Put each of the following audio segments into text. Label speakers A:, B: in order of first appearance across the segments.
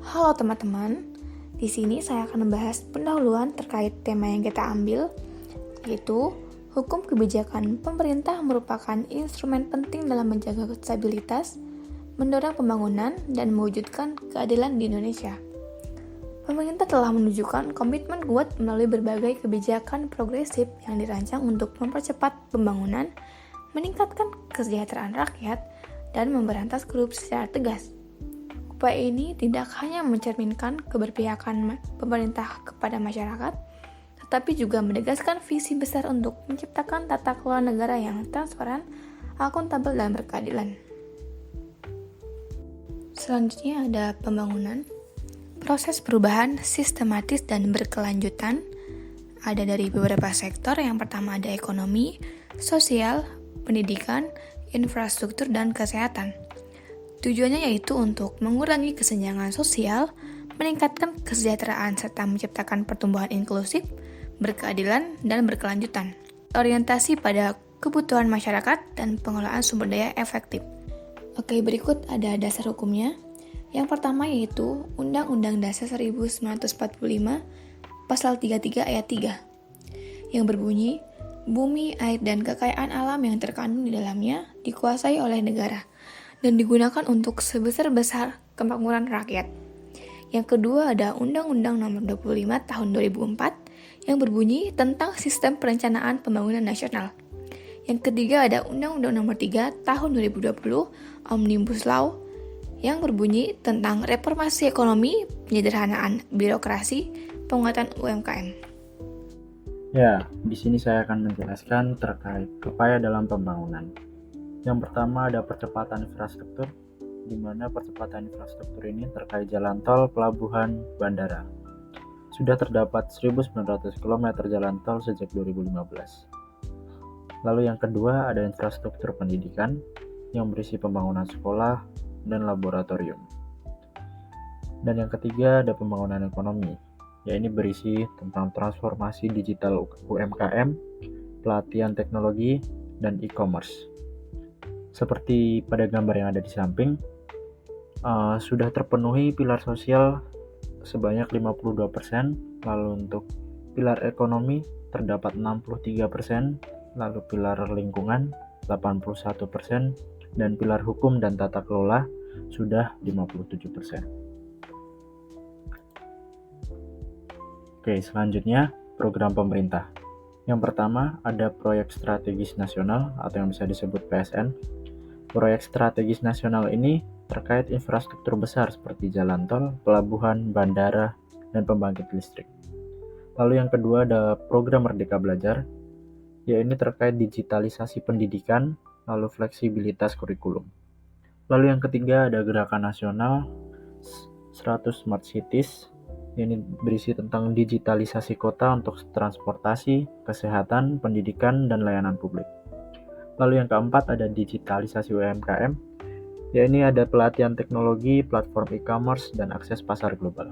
A: Halo teman-teman, di sini saya akan membahas pendahuluan terkait tema yang kita ambil, yaitu hukum kebijakan pemerintah merupakan instrumen penting dalam menjaga stabilitas, mendorong pembangunan, dan mewujudkan keadilan di Indonesia. Pemerintah telah menunjukkan komitmen kuat melalui berbagai kebijakan progresif yang dirancang untuk mempercepat pembangunan, meningkatkan kesejahteraan rakyat, dan memberantas korupsi secara tegas. Upaya ini tidak hanya mencerminkan keberpihakan pemerintah kepada masyarakat, tetapi juga menegaskan visi besar untuk menciptakan tata kelola negara yang transparan, akuntabel, dan berkeadilan. Selanjutnya ada pembangunan. Proses perubahan sistematis dan berkelanjutan ada dari beberapa sektor. Yang pertama ada ekonomi, sosial, pendidikan, infrastruktur, dan kesehatan. Tujuannya yaitu untuk mengurangi kesenjangan sosial, meningkatkan kesejahteraan, serta menciptakan pertumbuhan inklusif, berkeadilan, dan berkelanjutan. Orientasi pada kebutuhan masyarakat dan pengelolaan sumber daya efektif. Oke, berikut ada dasar hukumnya. Yang pertama yaitu Undang-Undang Dasar 1945, Pasal 33 Ayat 3, yang berbunyi, bumi, air, dan kekayaan alam yang terkandung di dalamnya dikuasai oleh negara dan digunakan untuk sebesar-besar kemakmuran rakyat. Yang kedua ada Undang-Undang Nomor 25 Tahun 2004 yang berbunyi tentang Sistem Perencanaan Pembangunan Nasional. Yang ketiga ada Undang-Undang Nomor 3 Tahun 2020 Omnibus Law yang berbunyi tentang reformasi ekonomi, penyederhanaan birokrasi, penguatan UMKM.
B: Ya, di sini saya akan menjelaskan terkait upaya dalam pembangunan. Yang pertama ada percepatan infrastruktur, di mana percepatan infrastruktur ini terkait jalan tol, pelabuhan, bandara. Sudah terdapat 1.900 km jalan tol sejak 2015. Lalu yang kedua ada infrastruktur pendidikan, yang berisi pembangunan sekolah dan laboratorium. Dan yang ketiga ada pembangunan ekonomi, yaitu berisi tentang transformasi digital UMKM, pelatihan teknologi, dan e-commerce. Seperti pada gambar yang ada di samping, sudah terpenuhi pilar sosial sebanyak 52%, lalu untuk pilar ekonomi terdapat 63%, lalu pilar lingkungan 81%, dan pilar hukum dan tata kelola sudah 57%. Oke, selanjutnya program pemerintah. Yang pertama ada proyek strategis nasional atau yang bisa disebut PSN. Proyek strategis nasional ini terkait infrastruktur besar seperti jalan tol, pelabuhan, bandara, dan pembangkit listrik. Lalu yang kedua ada program Merdeka Belajar, yaitu terkait digitalisasi pendidikan, lalu fleksibilitas kurikulum. Lalu yang ketiga ada gerakan nasional 100 Smart Cities, ini berisi tentang digitalisasi kota untuk transportasi, kesehatan, pendidikan, dan layanan publik. Lalu yang keempat ada digitalisasi UMKM, yaitu ada pelatihan teknologi, platform e-commerce, dan akses pasar global.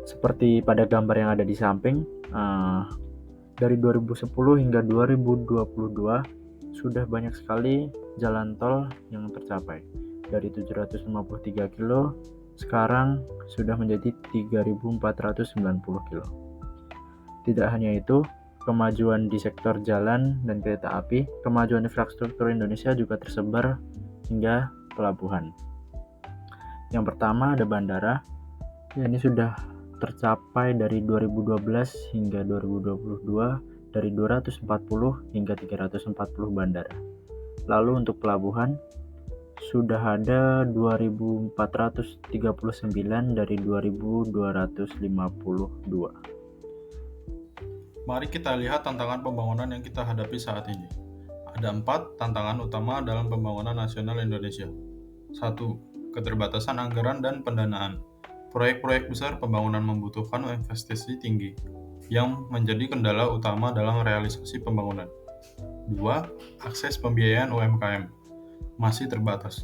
B: Seperti pada gambar yang ada di samping, dari 2010 hingga 2022 sudah banyak sekali jalan tol yang tercapai. Dari 753 kilo, sekarang sudah menjadi 3.490 kilo. Tidak hanya itu, kemajuan di sektor jalan dan kereta api, kemajuan infrastruktur Indonesia juga tersebar hingga pelabuhan. Yang pertama ada bandara, ini sudah tercapai dari 2012 hingga 2022 dari 240 hingga 340 bandara. Lalu untuk pelabuhan sudah ada 2.439 dari 2.252.
C: Mari kita lihat tantangan pembangunan yang kita hadapi saat ini. Ada 4 tantangan utama dalam pembangunan nasional Indonesia. 1. Keterbatasan anggaran dan pendanaan. Proyek-proyek besar pembangunan membutuhkan investasi tinggi, yang menjadi kendala utama dalam realisasi pembangunan. 2. Akses pembiayaan UMKM masih terbatas.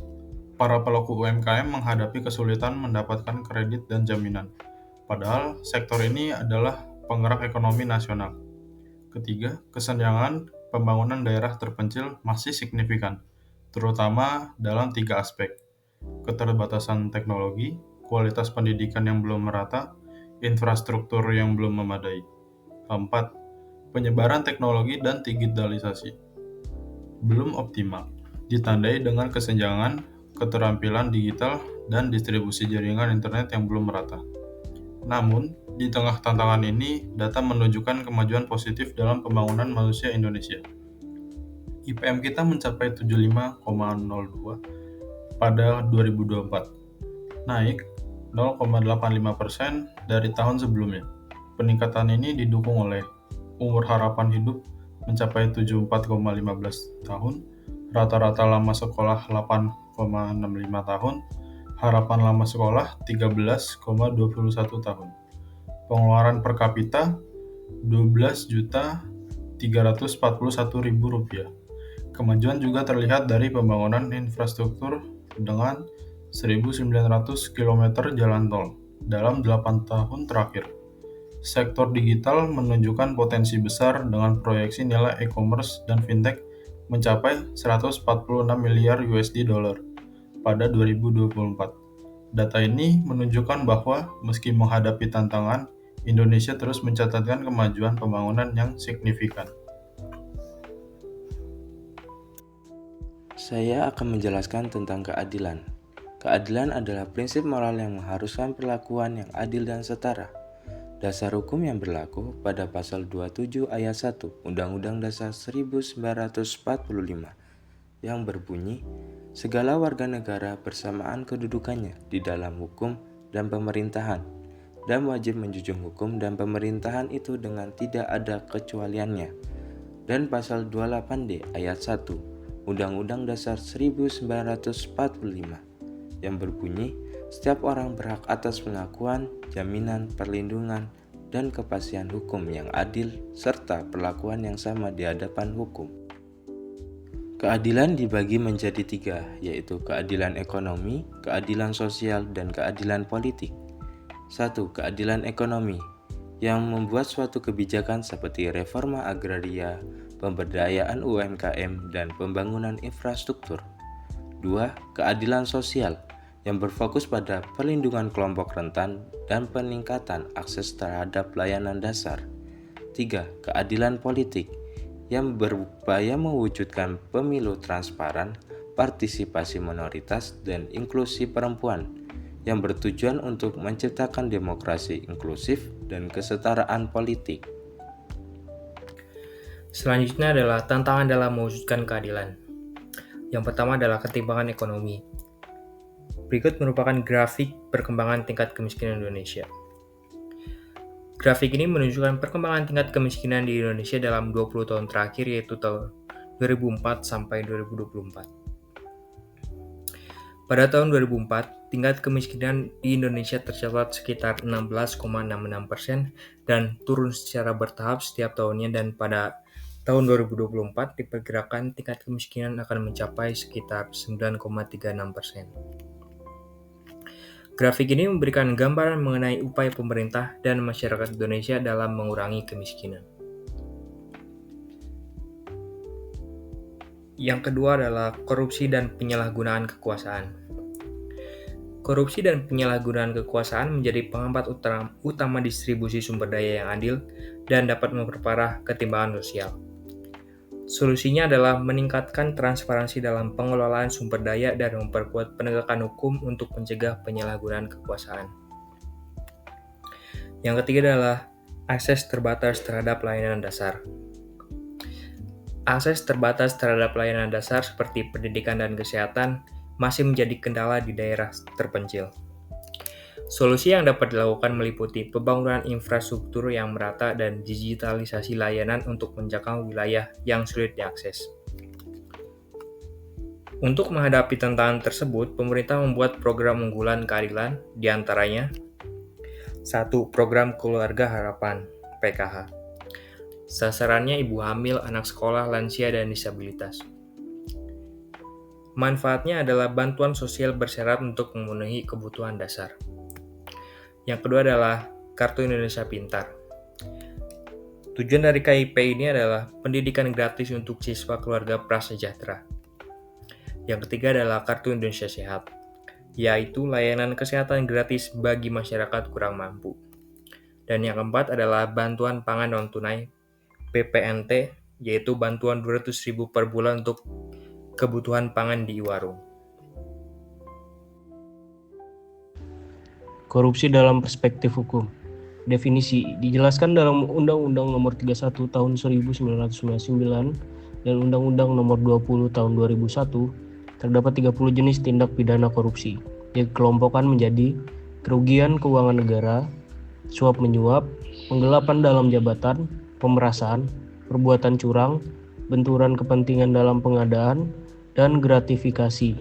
C: Para pelaku UMKM menghadapi kesulitan mendapatkan kredit dan jaminan, padahal sektor ini adalah penggerak ekonomi nasional. Ketiga, kesenjangan pembangunan daerah terpencil masih signifikan, terutama dalam 3 aspek: keterbatasan teknologi, kualitas pendidikan yang belum merata, infrastruktur yang belum memadai. Keempat, penyebaran teknologi dan digitalisasi belum optimal, ditandai dengan kesenjangan keterampilan digital dan distribusi jaringan internet yang belum merata. Namun, di tengah tantangan ini, data menunjukkan kemajuan positif dalam pembangunan manusia Indonesia. IPM kita mencapai 75,02 pada 2024, naik 0,85% dari tahun sebelumnya. Peningkatan ini didukung oleh umur harapan hidup mencapai 74,15 tahun, rata-rata lama sekolah 8,65 tahun, harapan lama sekolah 13,21 tahun. Pengeluaran per kapita Rp12.341.000. Kemajuan juga terlihat dari pembangunan infrastruktur dengan 1.900 km jalan tol dalam 8 tahun terakhir. Sektor digital menunjukkan potensi besar dengan proyeksi nilai e-commerce dan fintech mencapai 146 miliar USD pada 2024. Data ini menunjukkan bahwa meski menghadapi tantangan, Indonesia terus mencatatkan kemajuan pembangunan yang signifikan.
D: Saya akan menjelaskan tentang keadilan. Keadilan adalah prinsip moral yang mengharuskan perlakuan yang adil dan setara. Dasar hukum yang berlaku pada pasal 27 ayat 1 Undang-Undang Dasar 1945 yang berbunyi, segala warga negara bersamaan kedudukannya di dalam hukum dan pemerintahan, dan wajib menjunjung hukum dan pemerintahan itu dengan tidak ada kecualiannya. Dan pasal 28D ayat 1 Undang-Undang Dasar 1945 yang berbunyi, setiap orang berhak atas pengakuan, jaminan, perlindungan, dan kepastian hukum yang adil serta perlakuan yang sama di hadapan hukum. Keadilan dibagi menjadi 3, yaitu keadilan ekonomi, keadilan sosial, dan keadilan politik. 1. Keadilan ekonomi yang membuat suatu kebijakan seperti reforma agraria, pemberdayaan UMKM, dan pembangunan infrastruktur. 2. Keadilan sosial yang berfokus pada perlindungan kelompok rentan dan peningkatan akses terhadap layanan dasar. 3. Keadilan politik yang berupaya mewujudkan pemilu transparan, partisipasi minoritas, dan inklusi perempuan yang bertujuan untuk menciptakan demokrasi inklusif dan kesetaraan politik.
E: Selanjutnya adalah tantangan dalam mewujudkan keadilan. Yang pertama adalah ketimpangan ekonomi. Berikut merupakan grafik perkembangan tingkat kemiskinan Indonesia. Grafik ini menunjukkan perkembangan tingkat kemiskinan di Indonesia dalam 20 tahun terakhir, yaitu tahun 2004 sampai 2024. Pada tahun 2004, tingkat kemiskinan di Indonesia tercatat sekitar 16,66% dan turun secara bertahap setiap tahunnya, dan pada tahun 2024 diperkirakan tingkat kemiskinan akan mencapai sekitar 9,36%. Grafik ini memberikan gambaran mengenai upaya pemerintah dan masyarakat Indonesia dalam mengurangi kemiskinan. Yang kedua adalah korupsi dan penyalahgunaan kekuasaan. Korupsi dan penyalahgunaan kekuasaan menjadi penghambat utama distribusi sumber daya yang adil dan dapat memperparah ketimpangan sosial. Solusinya adalah meningkatkan transparansi dalam pengelolaan sumber daya dan memperkuat penegakan hukum untuk mencegah penyalahgunaan kekuasaan. Yang ketiga adalah akses terbatas terhadap layanan dasar. Akses terbatas terhadap layanan dasar seperti pendidikan dan kesehatan masih menjadi kendala di daerah terpencil. Solusi yang dapat dilakukan meliputi pembangunan infrastruktur yang merata dan digitalisasi layanan untuk menjangkau wilayah yang sulit diakses. Untuk menghadapi tantangan tersebut, pemerintah membuat program unggulan keadilan, diantaranya 1. Program Keluarga Harapan (PKH). Sasarannya ibu hamil, anak sekolah, lansia, dan disabilitas. Manfaatnya adalah bantuan sosial bersyarat untuk memenuhi kebutuhan dasar. Yang kedua adalah Kartu Indonesia Pintar. Tujuan dari KIP ini adalah pendidikan gratis untuk siswa keluarga prasejahtera. Yang ketiga adalah Kartu Indonesia Sehat. yaitu layanan kesehatan gratis bagi masyarakat kurang mampu. Dan yang keempat adalah bantuan pangan non-tunai PPNT, yaitu bantuan 200.000 per bulan untuk kebutuhan pangan di warung.
F: Korupsi dalam perspektif hukum. Definisi dijelaskan dalam Undang-Undang Nomor 31 Tahun 1999 dan Undang-Undang Nomor 20 Tahun 2001. Terdapat 30 jenis tindak pidana korupsi yang dikelompokkan menjadi kerugian keuangan negara, suap menyuap, penggelapan dalam jabatan, pemerasan, perbuatan curang, benturan kepentingan dalam pengadaan, dan gratifikasi.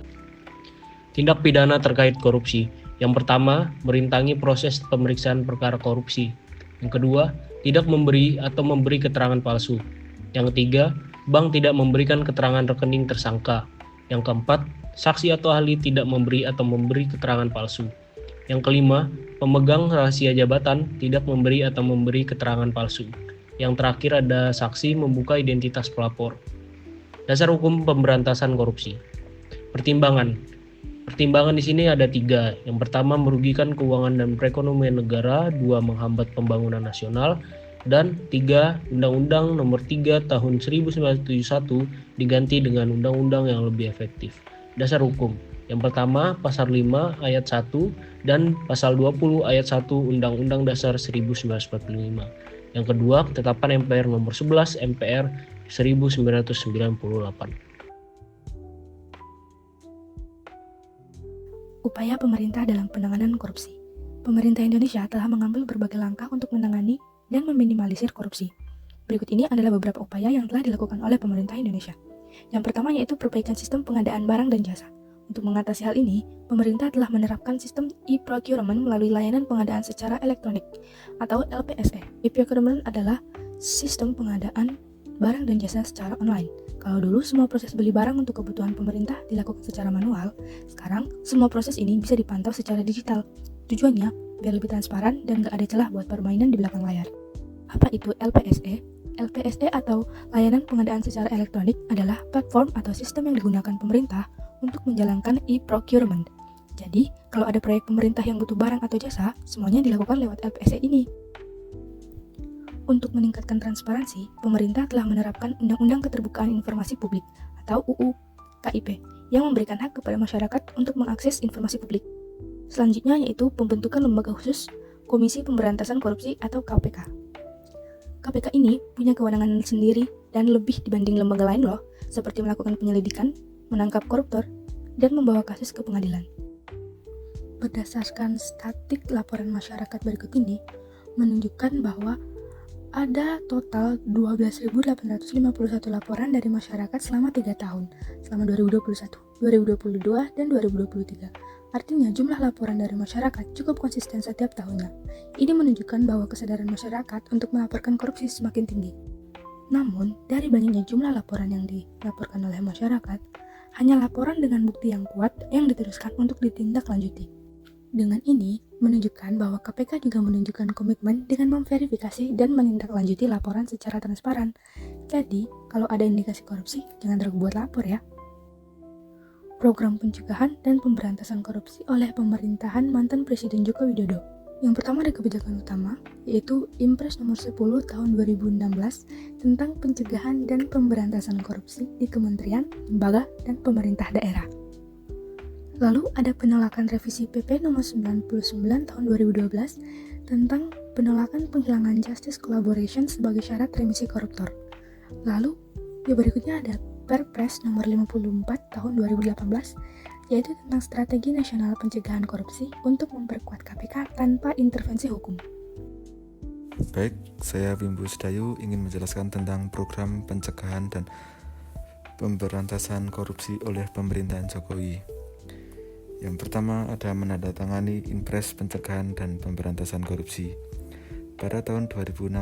F: Tindak pidana terkait korupsi. Yang pertama, merintangi proses pemeriksaan perkara korupsi. Yang kedua, tidak memberi atau memberi keterangan palsu. Yang ketiga, bank tidak memberikan keterangan rekening tersangka. Yang keempat, saksi atau ahli tidak memberi atau memberi keterangan palsu. Yang kelima, pemegang rahasia jabatan tidak memberi atau memberi keterangan palsu. Yang terakhir ada saksi membuka identitas pelapor. Dasar hukum pemberantasan korupsi. Pertimbangan di sini ada 3. Yang pertama, merugikan keuangan dan perekonomian negara. 2, menghambat pembangunan nasional. Dan 3, Undang-Undang Nomor 3 Tahun 1971 diganti dengan undang-undang yang lebih efektif. Dasar hukum. Yang pertama, Pasal 5 Ayat 1 dan Pasal 20 Ayat 1 Undang-Undang Dasar 1945. Yang kedua, Ketetapan MPR Nomor 11 MPR 1998.
A: Upaya pemerintah dalam penanganan korupsi. Pemerintah Indonesia telah mengambil berbagai langkah untuk menangani dan meminimalisir korupsi. Berikut ini adalah beberapa upaya yang telah dilakukan oleh pemerintah Indonesia. Yang pertama yaitu perbaikan sistem pengadaan barang dan jasa. Untuk mengatasi hal ini, pemerintah telah menerapkan sistem e-procurement melalui layanan pengadaan secara elektronik atau LPSE. E-procurement adalah sistem pengadaan barang dan jasa secara online. Kalau dulu semua proses beli barang untuk kebutuhan pemerintah dilakukan secara manual, sekarang semua proses ini bisa dipantau secara digital. Tujuannya biar lebih transparan dan gak ada celah buat permainan di belakang layar. Apa itu LPSE? LPSE atau Layanan Pengadaan Secara Elektronik adalah platform atau sistem yang digunakan pemerintah untuk menjalankan e-procurement. Jadi, kalau ada proyek pemerintah yang butuh barang atau jasa, semuanya dilakukan lewat LPSE ini. Untuk meningkatkan transparansi, pemerintah telah menerapkan Undang-Undang Keterbukaan Informasi Publik atau UU KIP yang memberikan hak kepada masyarakat untuk mengakses informasi publik. Selanjutnya yaitu pembentukan lembaga khusus Komisi Pemberantasan Korupsi atau KPK. KPK ini punya kewenangan sendiri dan lebih dibanding lembaga lain loh, seperti melakukan penyelidikan, menangkap koruptor, dan membawa kasus ke pengadilan. Berdasarkan statistik laporan masyarakat berikut ini, menunjukkan bahwa ada total 12.851 laporan dari masyarakat selama 3 tahun, selama 2021, 2022, dan 2023. Artinya jumlah laporan dari masyarakat cukup konsisten setiap tahunnya. Ini menunjukkan bahwa kesadaran masyarakat untuk melaporkan korupsi semakin tinggi. Namun, dari banyaknya jumlah laporan yang dilaporkan oleh masyarakat, hanya laporan dengan bukti yang kuat yang diteruskan untuk ditindaklanjuti. Dengan ini, menunjukkan bahwa KPK juga menunjukkan komitmen dengan memverifikasi dan menindaklanjuti laporan secara transparan. Jadi, kalau ada indikasi korupsi, jangan ragu buat lapor ya. Program pencegahan dan pemberantasan korupsi oleh pemerintahan mantan Presiden Joko Widodo. Yang pertama ada kebijakan utama, yaitu Impres Nomor 10 Tahun 2016 tentang pencegahan dan pemberantasan korupsi di kementerian, lembaga, dan pemerintah daerah. Lalu ada penolakan revisi PP Nomor 99 Tahun 2012 tentang penolakan penghilangan justice collaboration sebagai syarat remisi koruptor. Lalu, berikutnya ada Perpres Nomor 54 Tahun 2018 yaitu tentang Strategi Nasional Pencegahan Korupsi untuk memperkuat KPK tanpa intervensi hukum.
G: Baik, saya Wimbu Sedayu ingin menjelaskan tentang program pencegahan dan pemberantasan korupsi oleh pemerintahan Jokowi. Yang pertama ada menandatangani Impres Pencegahan dan Pemberantasan Korupsi. Pada tahun 2016,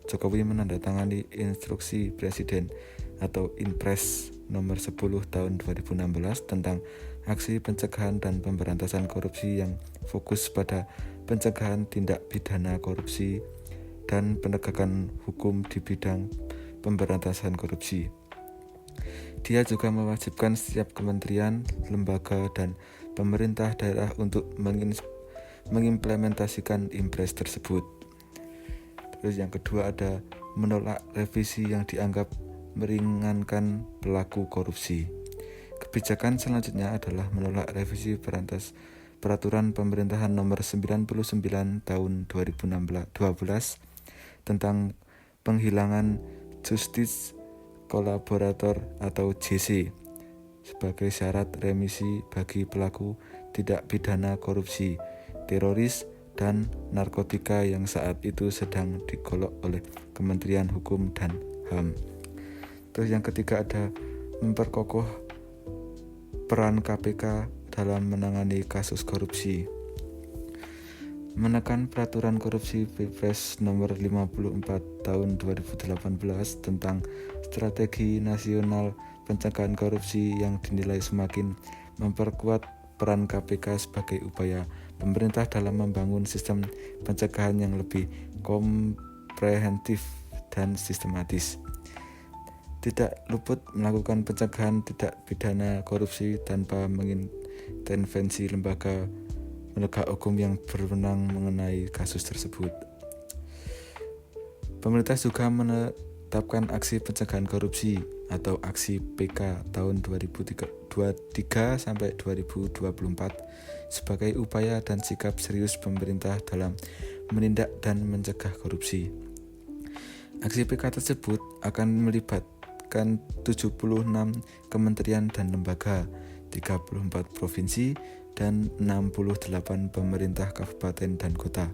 G: Jokowi menandatangani Instruksi Presiden atau Impres Nomor 10 Tahun 2016 tentang aksi pencegahan dan pemberantasan korupsi yang fokus pada pencegahan tindak pidana korupsi dan penegakan hukum di bidang pemberantasan korupsi. Dia juga mewajibkan setiap kementerian, lembaga, dan pemerintah daerah untuk mengimplementasikan impres tersebut. Terus yang kedua ada menolak revisi yang dianggap meringankan pelaku korupsi. Kebijakan selanjutnya adalah menolak revisi Peraturan Pemerintahan Nomor 99 Tahun 2012 tentang penghilangan Justice Kolaborator atau JC sebagai syarat remisi bagi pelaku tindak pidana korupsi, teroris, dan narkotika yang saat itu sedang digolok oleh Kementerian Hukum dan HAM. Terus yang ketiga ada memperkokoh peran KPK dalam menangani kasus korupsi. Menekan peraturan korupsi Perpres nomor 54 tahun 2018 tentang strategi nasional pencegahan korupsi yang dinilai semakin memperkuat peran KPK sebagai upaya pemerintah dalam membangun sistem pencegahan yang lebih komprehensif dan sistematis. Tidak luput melakukan pencegahan tindak pidana korupsi tanpa mengintervensi lembaga penegak hukum yang berwenang mengenai kasus tersebut. Pemerintah juga menetapkan aksi pencegahan korupsi atau aksi PK tahun 2023 sampai 2024 sebagai upaya dan sikap serius pemerintah dalam menindak dan mencegah korupsi. Aksi PK tersebut akan melibatkan 76 kementerian dan lembaga, 34 provinsi, dan 68 pemerintah kabupaten dan kota.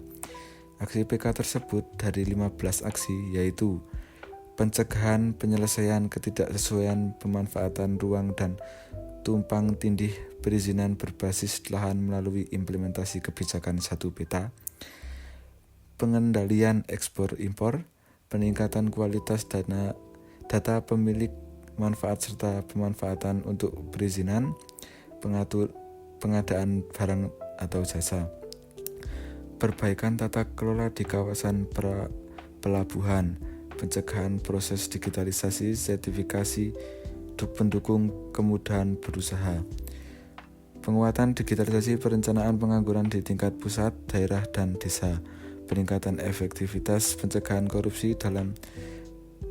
G: Aksi PK tersebut dari 15 aksi yaitu pencegahan penyelesaian ketidaksesuaian pemanfaatan ruang dan tumpang tindih perizinan berbasis lahan melalui implementasi kebijakan 1 peta, pengendalian ekspor impor, peningkatan kualitas data pemilik manfaat serta pemanfaatan untuk perizinan, pengadaan barang atau jasa, perbaikan tata kelola di kawasan pelabuhan, pencegahan proses digitalisasi, sertifikasi pendukung kemudahan berusaha, penguatan digitalisasi perencanaan pengangguran di tingkat pusat, daerah, dan desa, peningkatan efektivitas pencegahan korupsi dalam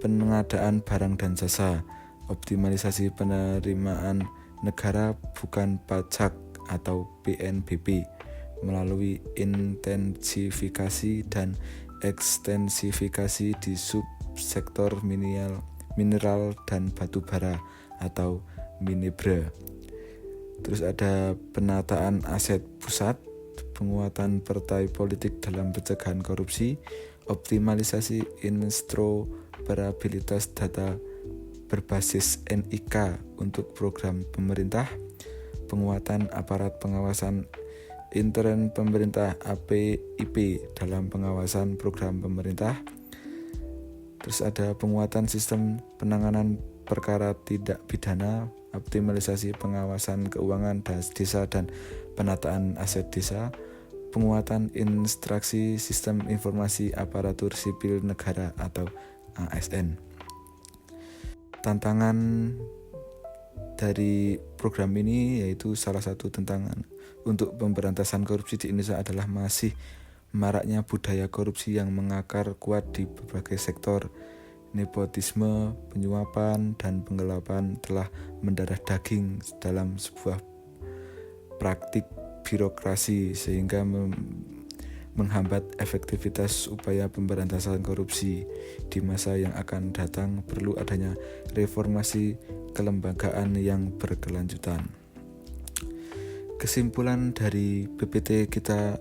G: pengadaan barang dan jasa, optimalisasi penerimaan negara bukan pajak atau PNBP melalui intensifikasi dan ekstensifikasi di subsektor mineral dan batu bara atau Minebre. Terus ada penataan aset pusat, penguatan partai politik dalam pencegahan korupsi, optimalisasi interoperabilitas data berbasis NIK untuk program pemerintah, penguatan aparat pengawasan intern pemerintah APIP dalam pengawasan program pemerintah. Terus ada penguatan sistem penanganan perkara tindak pidana, optimalisasi pengawasan keuangan desa dan penataan aset desa, penguatan instruksi sistem informasi aparatur sipil negara atau ASN. Tantangan dari program ini yaitu salah satu tantangan untuk pemberantasan korupsi di Indonesia adalah masih maraknya budaya korupsi yang mengakar kuat di berbagai sektor. Nepotisme, penyuapan, dan penggelapan telah mendarah daging dalam sebuah praktik birokrasi sehingga menghambat efektivitas upaya pemberantasan korupsi. Di masa yang akan datang perlu adanya reformasi kelembagaan yang berkelanjutan. Kesimpulan dari PPT kita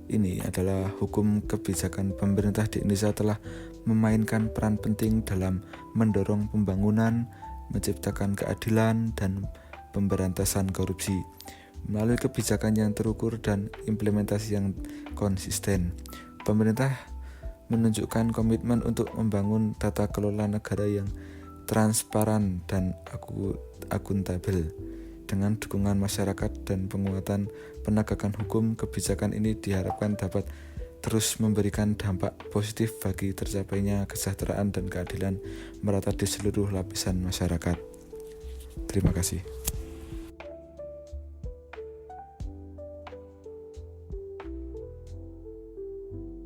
G: ini adalah hukum kebijakan pemerintah di Indonesia telah memainkan peran penting dalam mendorong pembangunan, menciptakan keadilan, dan pemberantasan korupsi. Melalui kebijakan yang terukur dan implementasi yang konsisten, pemerintah menunjukkan komitmen untuk membangun tata kelola negara yang transparan dan akuntabel. Dengan dukungan masyarakat dan penguatan penegakan hukum, kebijakan ini diharapkan dapat terus memberikan dampak positif bagi tercapainya kesejahteraan dan keadilan merata di seluruh lapisan masyarakat. Terima kasih.